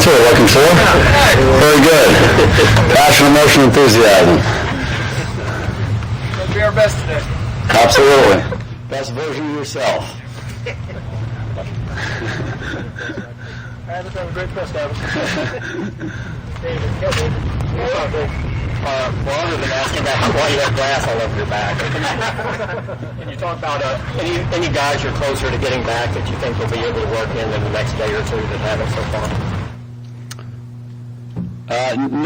what we're looking for. Very good. Passion, emotion, enthusiasm. We'll be our best today. Absolutely. Best version of yourself. Have a great press, David. Well, other than asking about why you have grass all over your back, can you talk about any guys you're closer to getting back that you think will be able to work in the next day or two that haven't so far?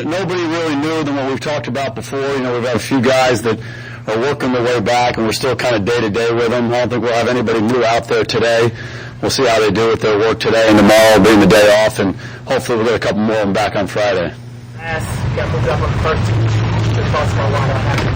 Nobody really knew than what we've talked about before. We've had a few guys that are working their way back, and we're still kind of day-to-day with them. I don't think we'll have anybody new out there today. We'll see how they do with their work today and tomorrow being the day off, and hopefully we'll get a couple more of them back on Friday. You got moved up on the first team. Just talk about why that happened.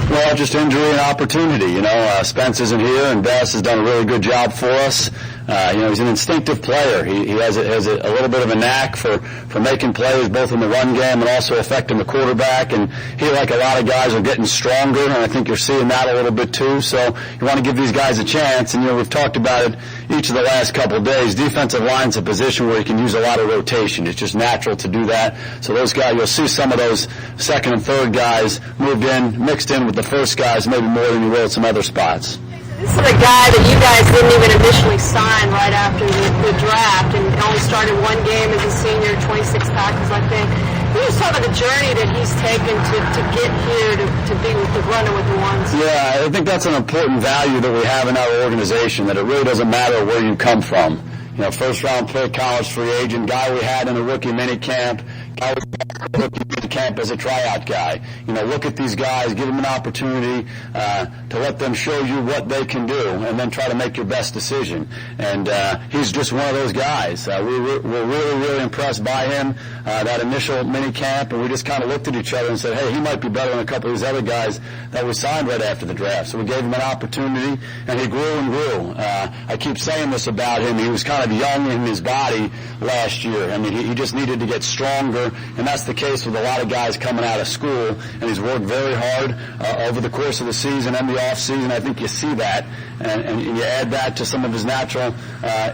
Well, just injury and opportunity. Spence isn't here, and Dez has done a really good job for us. He's an instinctive player. He has a little bit of a knack for making plays both in the run game and also affecting the quarterback. And he, like a lot of guys, are getting stronger, and I think you're seeing that a little bit too. So you want to give these guys a chance. And, we've talked about it each of the last couple of days. Defensive line's a position where you can use a lot of rotation. It's just natural to do that. So those guys, you'll see some of those second and third guys moved in, mixed in with the first guys, maybe more than you will at some other spots. This is a guy that you guys didn't even initially sign right after the draft and only started one game as a senior, 26 tackles, I think. Can you just talk about the journey that he's taken to get here to be with the runner with the ones? Yeah, I think that's an important value that we have in our organization, that it really doesn't matter where you come from. First-round pick, college free agent, guy we had in a rookie mini camp, guy we had in a rookie mini camp as a tryout guy. Look at these guys, give them an opportunity to let them show you what they can do, and then try to make your best decision. And he's just one of those guys. We're really, really impressed by him, that initial mini camp, and we just kind of looked at each other and said, hey, he might be better than a couple of these other guys that we signed right after the draft. So we gave him an opportunity, and he grew and grew. I keep saying this about him. He was kind of young in his body last year. I mean, he just needed to get stronger, and that's the case with a lot of guys coming out of school, and he's worked very hard over the course of the season and the off season. I think you see that, and you add that to some of his natural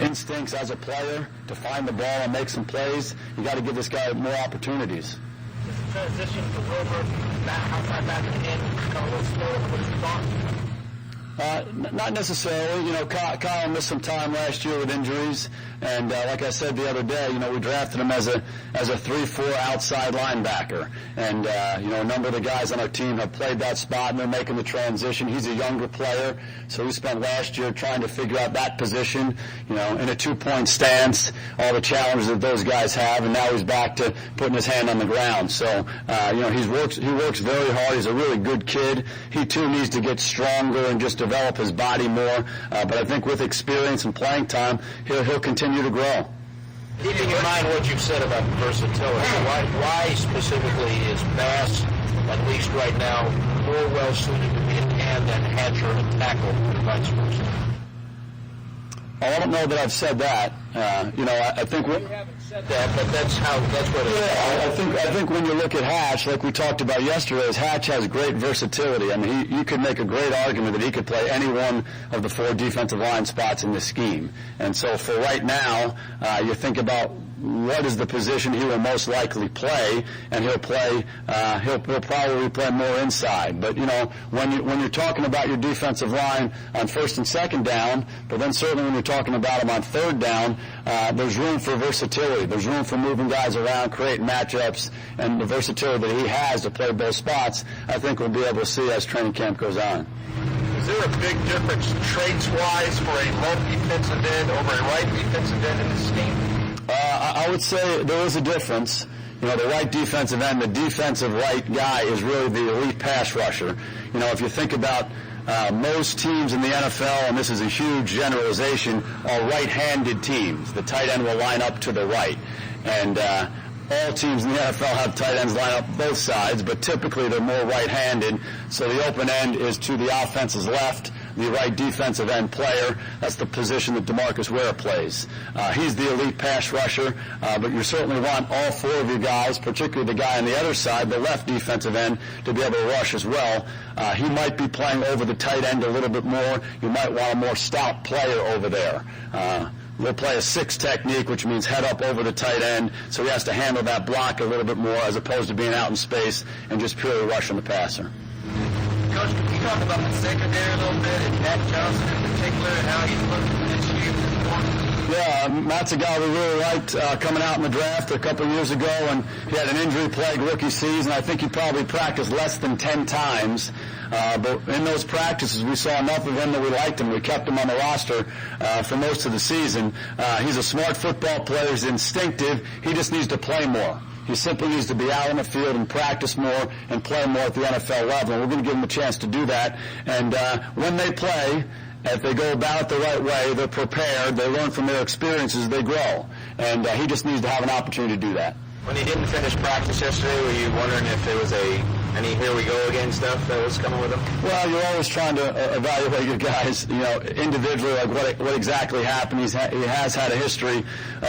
instincts as a player to find the ball and make some plays. You got to give this guy more opportunities. Transition from over back outside back and in, a little slower than what you thought. Not necessarily. Kyle missed some time last year with injuries, and like I said the other day, we drafted him as a 3-4 outside linebacker, and a number of the guys on our team have played that spot, and they're making the transition. He's a younger player, so we spent last year trying to figure out that position, in a 2-point stance, all the challenges that those guys have, and now he's back to putting his hand on the ground. So, he works very hard. He's a really good kid. He too needs to get stronger and just develop his body more, but I think with experience and playing time, he'll continue to grow. Keeping in mind what you've said about versatility, why specifically is Bass, at least right now, more well-suited to be an end and Hatcher and tackle than vice versa? I don't know that I've said that. I think you haven't said that, but that's what it is. I think when you look at Hatch, like we talked about yesterday, Hatch has great versatility. I mean, you could make a great argument that he could play any one of the 4 defensive line spots in this scheme. And so for right now, you think about what is the position he will most likely play, and he'll probably play more inside. But when you're talking about your defensive line on first and second down, but then certainly when you're talking about him on third down, there's room for versatility. There's room for moving guys around, creating matchups, and the versatility that he has to play both spots, I think we'll be able to see as training camp goes on. Is there a big difference traits-wise for a left defensive end over a right defensive end in this scheme? I would say there is a difference. The right defensive end, the defensive right guy is really the elite pass rusher. If you think about most teams in the NFL, and this is a huge generalization, are right-handed teams. The tight end will line up to the right. And all teams in the NFL have tight ends line up both sides, but typically they're more right-handed. So the open end is to the offense's left, the right defensive end player. That's the position that DeMarcus Ware plays. He's the elite pass rusher, but you certainly want all 4 of your guys, particularly the guy on the other side, the left defensive end, to be able to rush as well. He might be playing over the tight end a little bit more. You might want a more stout player over there. we'll play a 6 technique, which means head up over the tight end, so he has to handle that block a little bit more as opposed to being out in space and just purely rushing the passer. Coach, can you talk about the secondary a little bit, and Matt Johnson in particular, and how he's looking this year? Yeah, Matt's a guy we really liked coming out in the draft a couple years ago, and he had an injury-plagued rookie season. I think he probably practiced less than 10 times, but in those practices we saw enough of him that we liked him. We kept him on the roster for most of the season. He's a smart football player. He's instinctive. He just needs to play more. He simply needs to be out on the field and practice more and play more at the NFL level. And we're going to give him a chance to do that. And when they play, if they go about it the right way, they're prepared, they learn from their experiences, they grow. And he just needs to have an opportunity to do that. When he didn't finish practice yesterday, were you wondering if there was any here we go again stuff that was coming with him? Well, you're always trying to evaluate your guys, individually, like what exactly happened. He has had a history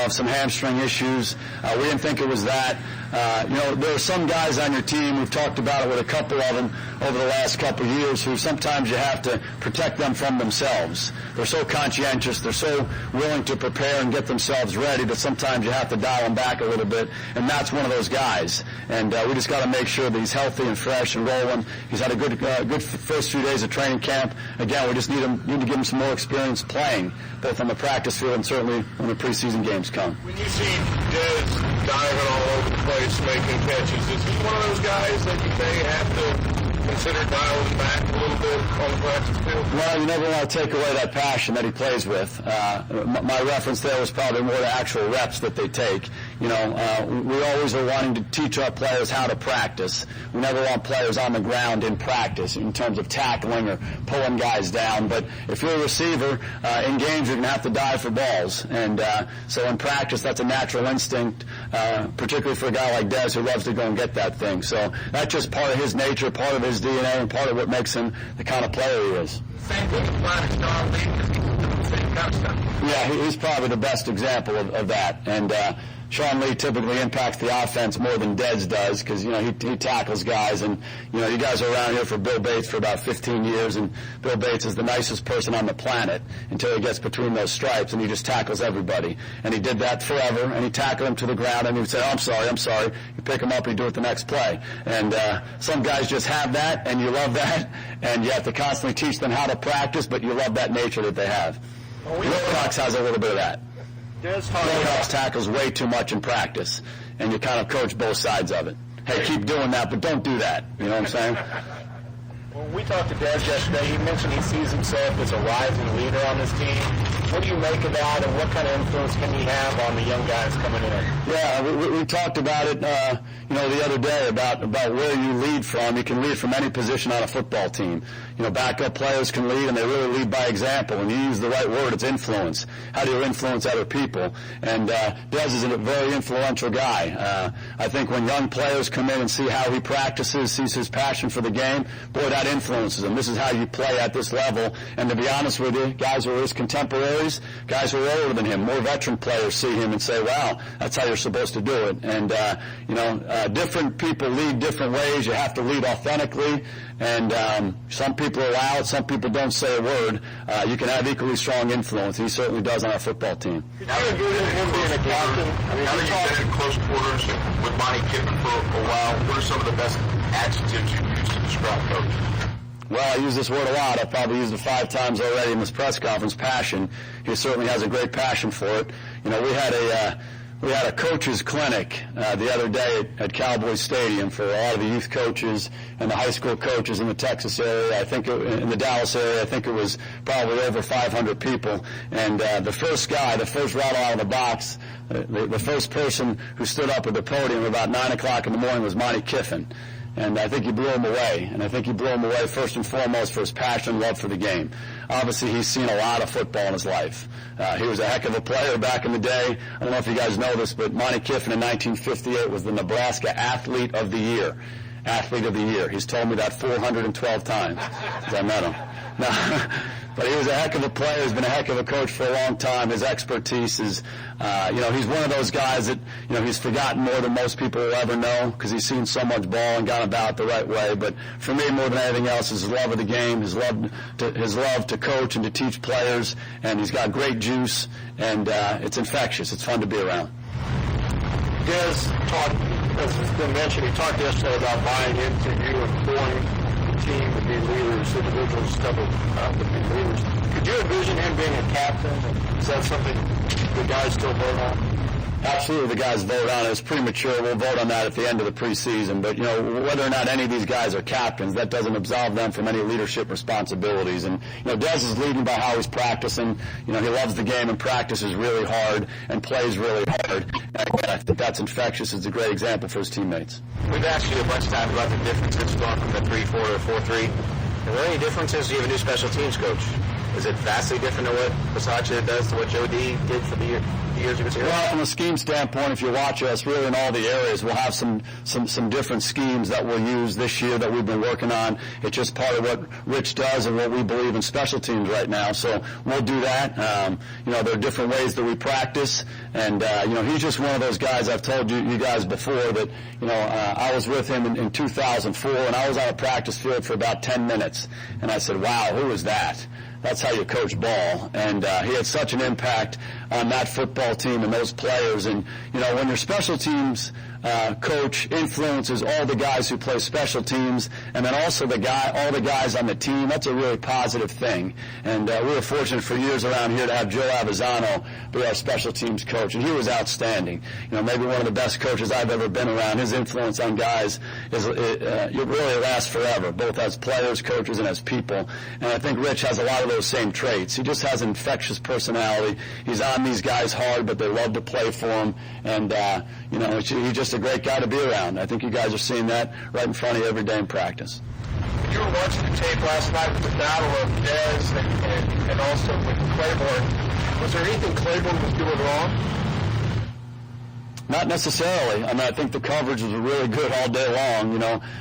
of some hamstring issues. We didn't think it was that. There are some guys on your team, we've talked about it with a couple of them over the last couple of years, who sometimes you have to protect them from themselves. They're so conscientious, they're so willing to prepare and get themselves ready that sometimes you have to dial them back a little bit, and Matt's one of those guys. And we just got to make sure that he's healthy and fresh and rolling. He's had a good first few days of training camp. Again, we just need to give him some more experience playing, both on the practice field and certainly when the preseason games come. When you see Dez diving all over the place, making catches, is he one of those guys that you may have to consider dialing back a little bit on the practice field? Well, you never want to take away that passion that he plays with. My reference there was probably more the actual reps that they take. We always are wanting to teach our players how to practice. We never want players on the ground in practice in terms of tackling or pulling guys down. But if you're a receiver, in games you're going to have to dive for balls. And so in practice, that's a natural instinct, particularly for a guy like Dez who loves to go and get that thing. So that's just part of his nature, part of his DNA, and part of what makes him the kind of player he is. Same thing applies to Sean Lee, because he's doing the same kind of stuff. Yeah, he's probably the best example of that. And Sean Lee typically impacts the offense more than Dez does, because he tackles guys, and you guys are around here for Bill Bates for about 15 years, and Bill Bates is the nicest person on the planet until he gets between those stripes, and he just tackles everybody. And he did that forever, and he tackled him to the ground, and he would say, I'm sorry. You pick him up, and you do it the next play. And some guys just have that, and you love that, and you have to constantly teach them how to practice, but you love that nature that they have. Wilcox has a little bit of that. Wilcox tackles way too much in practice, and you kind of coach both sides of it. Hey, keep doing that, but don't do that. You know what I'm saying? When we talked to Dez yesterday, he mentioned he sees himself as a rising leader on this team. What do you make of that, and what kind of influence can he have on the young guys coming in? Yeah, we talked about it, the other day about where you lead from. You can lead from any position on a football team. Backup players can lead, and they really lead by example. When you use the right word, it's influence. How do you influence other people? And Dez is a very influential guy. I think when young players come in and see how he practices, sees his passion for the game, boy, that influences them. This is how you play at this level. And to be honest with you, guys who are his contemporaries, guys who are older than him, more veteran players see him and say, wow, that's how you're supposed to do it. And, different people lead different ways. You have to lead authentically. And some people are loud, some people don't say a word. You can have equally strong influence. He certainly does on our football team. Now that you've been in close quarters with Monty Kiffin for a while, what are some of the best adjectives you've used to describe Coach? Well, I use this word a lot. I've probably used it 5 times already in this press conference, passion. He certainly has a great passion for it. We had a coaches clinic the other day at Cowboys Stadium for a lot of the youth coaches and the high school coaches in the Texas area. I think in the Dallas area, I think it was probably over 500 people. And the first rattle out of the box, the first person who stood up at the podium about 9 o'clock in the morning was Monty Kiffin. And I think he blew him away. And I think he blew him away first and foremost for his passion and love for the game. Obviously, he's seen a lot of football in his life. He was a heck of a player back in the day. I don't know if you guys know this, but Monty Kiffin in 1958 was the Nebraska Athlete of the Year. Athlete of the Year. He's told me that 412 times since I met him. No, but he was a heck of a player. He's been a heck of a coach for a long time. His expertise is, he's one of those guys that, he's forgotten more than most people will ever know because he's seen so much ball and gone about the right way. But for me, more than anything else, is his love of the game, his love to coach and to teach players, and he's got great juice, and it's infectious. It's fun to be around. Dez talked, as has been mentioned, he talked yesterday about buying into you and pouring the team to be leaders, individuals step up to be leaders. Could you envision him being a captain? Is that something the guys still vote on? Absolutely, the guys vote on it. It's premature. We'll vote on that at the end of the preseason. But, whether or not any of these guys are captains, that doesn't absolve them from any leadership responsibilities. And, Dez is leading by how he's practicing. He loves the game and practices really hard and plays really hard. And I think that's infectious. It's a great example for his teammates. We've asked you a bunch of times about the differences going from the 3-4 to 4-3. Are there any differences? You have a new special teams coach. Is it vastly different to what Versatility does to what Joe D did for the years he was here? Well, from a scheme standpoint, if you watch us, really in all the areas, we'll have some different schemes that we'll use this year that we've been working on. It's just part of what Rich does and what we believe in special teams right now. So we'll do that. There are different ways that we practice, and he's just one of those guys. I've told you guys before that I was with him in 2004, and I was on a practice field for about 10 minutes, and I said, "Wow, who is that?" That's how you coach ball. And he had such an impact on that football team and those players. And, when your special teams coach influences all the guys who play special teams and then also all the guys on the team, that's a really positive thing. And we were fortunate for years around here to have Joe Avisano be our special teams coach. And he was outstanding. Maybe one of the best coaches I've ever been around. His influence on guys it really lasts forever, both as players, coaches, and as people. And I think Rich has a lot of those same traits. He just has an infectious personality. He's on these guys hard, but they love to play for him. And, he's just a great guy to be around. I think you guys are seeing that right in front of you every day in practice. You were watching the tape last night with the battle of Dez and also with Claiborne. Was there anything Claiborne was doing wrong? Not necessarily. I think the coverage was really good all day long.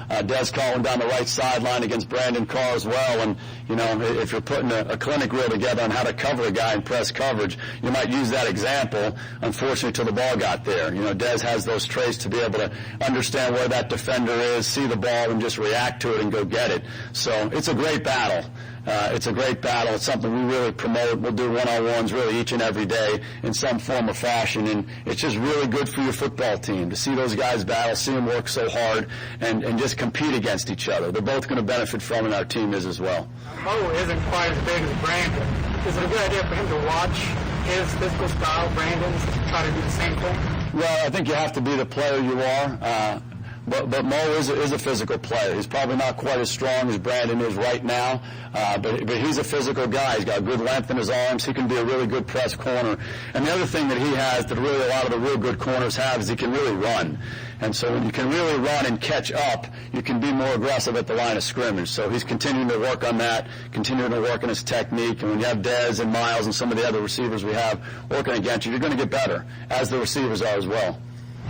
Dez calling down the right sideline against Brandon Carr as well. And, if you're putting a clinic reel together on how to cover a guy in press coverage, you might use that example, unfortunately, till the ball got there. Dez has those traits to be able to understand where that defender is, see the ball, and just react to it and go get it. So it's a great battle. It's a great battle. It's something we really promote. We'll do one-on-ones really each and every day in some form or fashion, and it's just really good for your football team to see those guys battle, see them work so hard, and just compete against each other. They're both going to benefit from it, and our team is as well. Mo isn't quite as big as Brandon. Is it a good idea for him to watch his physical style, Brandon's, try to do the same thing? Well, I think you have to be the player you are. But Mo is a physical player. He's probably not quite as strong as Brandon is right now, but he's a physical guy. He's got good length in his arms. He can be a really good press corner. And the other thing that he has that really a lot of the real good corners have is he can really run. And so when you can really run and catch up, you can be more aggressive at the line of scrimmage. So he's continuing to work on that, continuing to work on his technique. And when you have Dez and Miles and some of the other receivers we have working against you, you're going to get better, as the receivers are as well.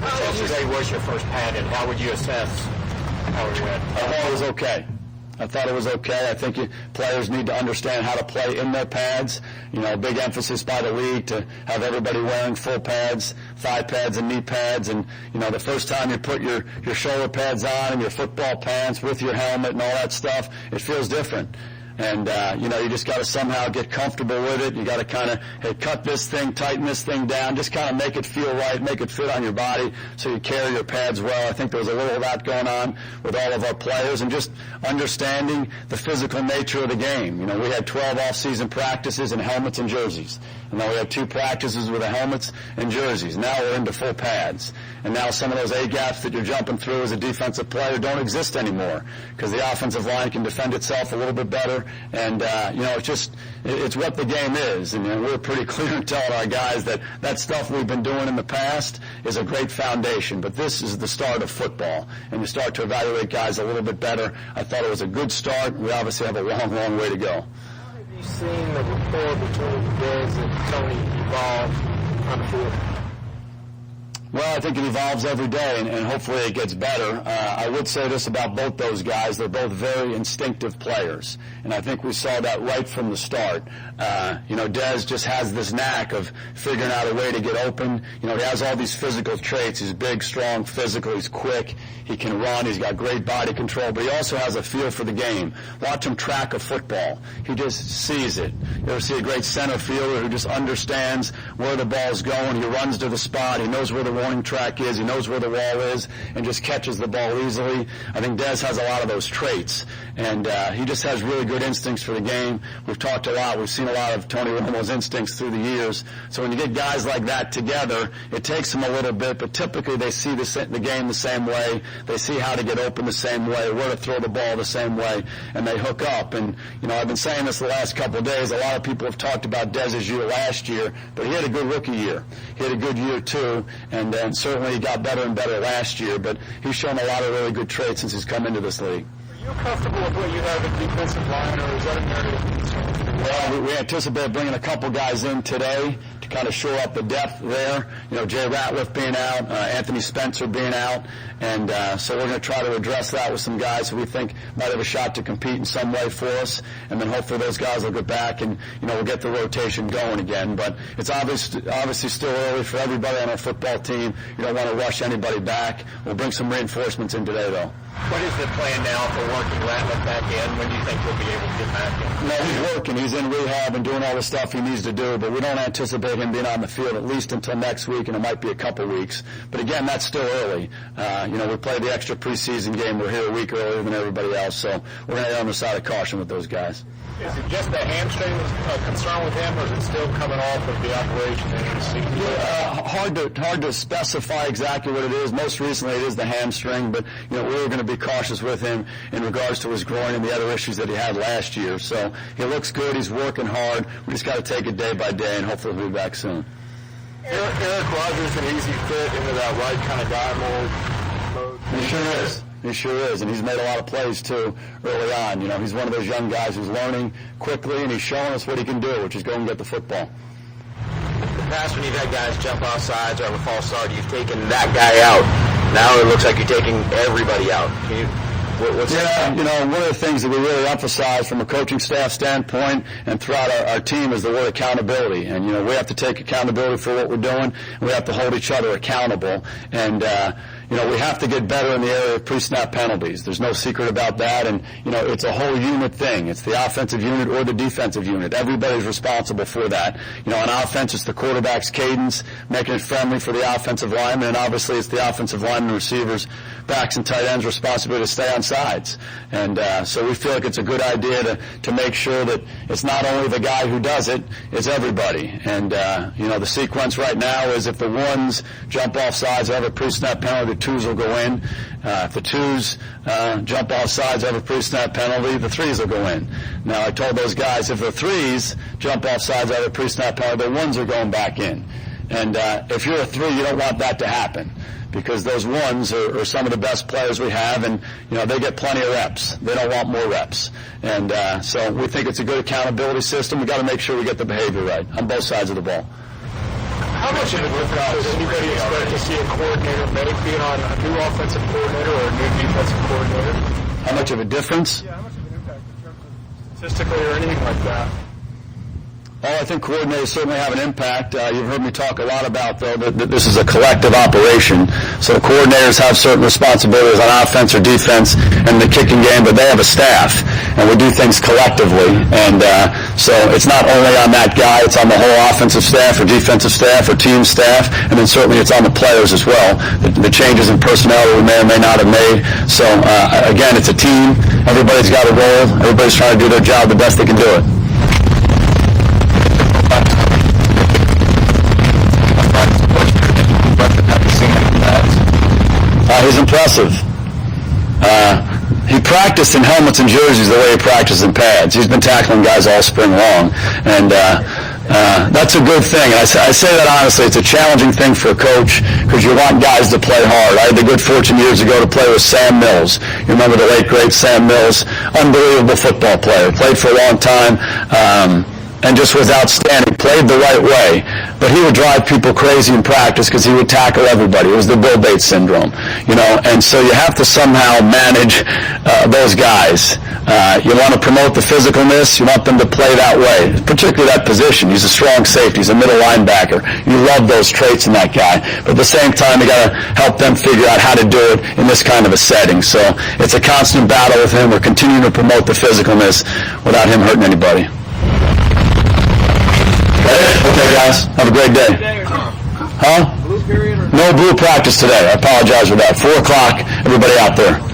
Yesterday was your first pad, and how would you assess how it went? I thought it was okay. I think players need to understand how to play in their pads. Big emphasis by the league to have everybody wearing full pads, thigh pads and knee pads. And, the first time you put your shoulder pads on and your football pants with your helmet and all that stuff, it feels different. And, you just got to somehow get comfortable with it. You got to kind of, cut this thing, tighten this thing down, just kind of make it feel right, make it fit on your body so you carry your pads well. I think there was a little of that going on with all of our players and just understanding the physical nature of the game. We had 12 off-season practices in helmets and jerseys. And then we had 2 practices with the helmets and jerseys. Now we're into full pads. And now some of those A-gaps that you're jumping through as a defensive player don't exist anymore because the offensive line can defend itself a little bit better. And, it's what the game is. And we're pretty clear in telling our guys that stuff we've been doing in the past is a great foundation. But this is the start of football. And you start to evaluate guys a little bit better. I thought it was a good start. We obviously have a long, long way to go. How have you seen the rapport between Dez and Tony evolve on the field? Well, I think it evolves every day, and hopefully it gets better. I would say this about both those guys. They're both very instinctive players, and I think we saw that right from the start. Dez just has this knack of figuring out a way to get open. He has all these physical traits. He's big, strong, physical. He's quick. He can run. He's got great body control, but he also has a feel for the game. Watch him track a football. He just sees it. You ever see a great center fielder who just understands where the ball's going? He runs to the spot. He knows where the warning track is. He knows where the wall is and just catches the ball easily. I think Dez has a lot of those traits, and he just has really good instincts for the game. We've talked a lot. We've seen a lot of Tony Romo's instincts through the years. So when you get guys like that together, it takes them a little bit, but typically they see the game the same way. They see how to get open the same way, where to throw the ball the same way, and they hook up. And, I've been saying this the last couple of days. A lot of people have talked about Dez's year last year, but he had a good rookie year. He had a good year, too, and certainly he got better and better last year, but he's shown a lot of really good traits since he's come into this league. Are you comfortable with what you have in defensive line, or is that an area of concern? Well, we anticipate bringing a couple guys in today to kind of shore up the depth there. Jay Ratliff being out, Anthony Spencer being out, and so we're going to try to address that with some guys who we think might have a shot to compete in some way for us, and then hopefully those guys will get back and we'll get the rotation going again. But it's obviously still early for everybody on our football team. You don't want to rush anybody back. We'll bring some reinforcements in today, though. What is the plan now for working Ratliff back in? When do you think he'll be able to get back in? No, he's working. He's in rehab and doing all the stuff he needs to do, but we don't anticipate him being on the field at least until next week, and it might be a couple weeks. But again, that's still early. We played the extra preseason game. We're here a week earlier than everybody else, so we're going to err on the side of caution with those guys. Is it just the hamstring concern with him, or is it still coming off of the operation in the season? Hard to specify exactly what it is. Most recently, it is the hamstring, but we were going to be cautious with him in regards to his groin and the other issues that he had last year. So he looks good. He's working hard. We just got to take it day by day, and hopefully he'll be back soon. Eric Rodgers an easy fit into that right kind of guy mode. He sure is. He sure is, and he's made a lot of plays, too, early on. He's one of those young guys who's learning quickly, and he's showing us what he can do, which is go and get the football. In the past, when you've had guys jump off sides or have a false start, you've taken that guy out. Now it looks like you're taking everybody out. One of the things that we really emphasize from a coaching staff standpoint and throughout our team is the word accountability. And, we have to take accountability for what we're doing, and we have to hold each other accountable. And, we have to get better in the area of pre-snap penalties. There's no secret about that. And, it's a whole unit thing. It's the offensive unit or the defensive unit. Everybody's responsible for that. On offense, it's the quarterback's cadence, making it friendly for the offensive lineman. And obviously, it's the offensive lineman, receivers, backs, and tight ends' responsibility to stay on sides. And so we feel like it's a good idea to make sure that it's not only the guy who does it, it's everybody. And, the sequence right now is if the ones jump off sides, have a pre-snap penalty, the twos will go in. If the twos jump off sides, have a pre-snap penalty, the threes will go in. Now, I told those guys, if the threes jump off sides, have a pre-snap penalty, the ones are going back in. And if you're a three, you don't want that to happen, because those ones are some of the best players we have, and they get plenty of reps. They don't want more reps, and so we think it's a good accountability system. We got to make sure we get the behavior right on both sides of the ball. How much of a difference does anybody expect to see a coordinator make, being on a new offensive coordinator or a new defensive coordinator? How much of a difference? Yeah, how much of an impact in terms of Statistically or anything like that? Oh, I think coordinators certainly have an impact. You've heard me talk a lot about, though, that this is a collective operation. So coordinators have certain responsibilities on offense or defense and the kicking game, but they have a staff, and we do things collectively. And so it's not only on that guy, it's on the whole offensive staff or defensive staff or team staff, and then certainly it's on the players as well, the changes in personnel that we may or may not have made. So, again, it's a team. Everybody's got a role. Everybody's trying to do their job the best they can do it. He's impressive. He practiced in helmets and jerseys the way he practiced in pads. He's been tackling guys all spring long, and that's a good thing. And I say that honestly. It's a challenging thing for a coach because you want guys to play hard. I had the good fortune years ago to play with Sam Mills. You remember the late, great Sam Mills? Unbelievable football player. Played for a long time. And just was outstanding, played the right way. but he would drive people crazy in practice because he would tackle everybody. It was the Bill Bates syndrome, and so you have to somehow manage those guys. You want to promote the physicalness. You want them to play that way, particularly that position. He's a strong safety. He's a middle linebacker. You love those traits in that guy, but at the same time, you got to help them figure out how to do it in this kind of a setting. So it's a constant battle with him. We're continuing to promote the physicalness without him hurting anybody. Okay, guys. Have a great day. Huh? No blue practice today. I apologize for that. 4 o'clock. Everybody out there.